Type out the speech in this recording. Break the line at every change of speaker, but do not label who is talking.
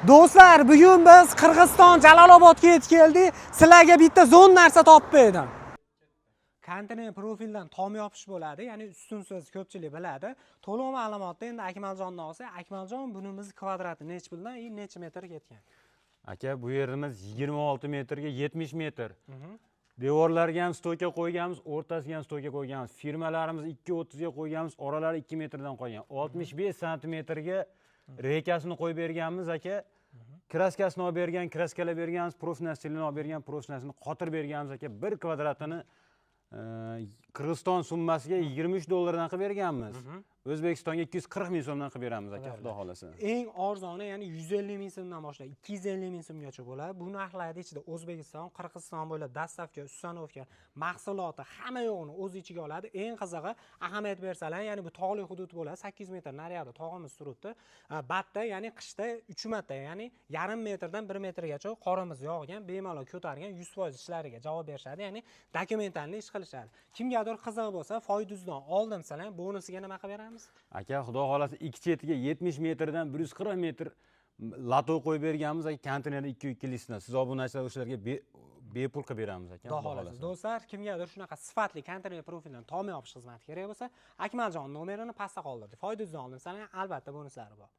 Do'stlar, bugun biz Qirg'iziston Jalolobodga yetib keldik. Sizlarga bitta zo'n narsa topib berdim. Konteyner profildan tom yopish bo'ladi, ya'ni ustunsiz ko'pchilik biladi. To'liq ma'lumotni endi Akmaljondan olsak, Akmaljon bunimiz kvadrati necha puldan, necha metr ketgan?
Aka, bu yerimiz 26 metrga 70 metr. Devorlarga ham stoyka qo'yganmiz, o'rtasiga ham stoyka qo'yganmiz. Firmalarimiz 2.30 ga qo'yganmiz, oralari 2 metrdan qo'ygan. 65 santimetrga rekasini qo'yib berganmiz aka. Kraskasini olib bergan, kraskalar berganmiz, profnastilini olib bergan, profnastilini qotirib berganmiz aka. 1 kvadratini Qirg'iziston summasiga 23 dollardan qilib berganmiz. O'zbekistonga 240 ming so'mdan qilib beramiz aka, xudo xolasa.
Eng arzoni, ya'ni 150 ming so'mdan boshlab 250 ming so'mgacha bo'ladi. Bu narxlarda ichida O'zbekiston, Qirg'iziston bo'ylab dastavka, ustanovka, mahsuloti hamma yo'g'ini o'z ichiga oladi. Eng qizig'i, ahamiyat bersalar, ya'ni bu tog'li hudud bo'ladi, 8 metr naryoqda tog'imiz turibdi. Batda, ya'ni qishda 3 marta, ya'ni yarim metrdan 1 metrgacha qorimiz yog'gan, bemalol ko'targan 100% ishlariga javob berishadi, ya'ni dokumentalni ish qilishadi. Kimgadir qiziq bo'lsa, foyduzdan oldim salang, bonusiga nima qilib beramiz?
Aka, xudo xolasa ikki chetiga 70 metrdan 140 metr lato qo'yib berganmiz aka, konteynerda 2 listdan. Siz obunachilar o'shalarga bepul qilib beramiz aka.
Xudo xolasa. Do'stlar, kimgadir shunaqa sifatli konteyner profildan tom yopish xizmati kerak bo'lsa, Akmaljon nomerini pastda qoldirdik. Foyduzdan oldim salang, albatta bonuslari bor.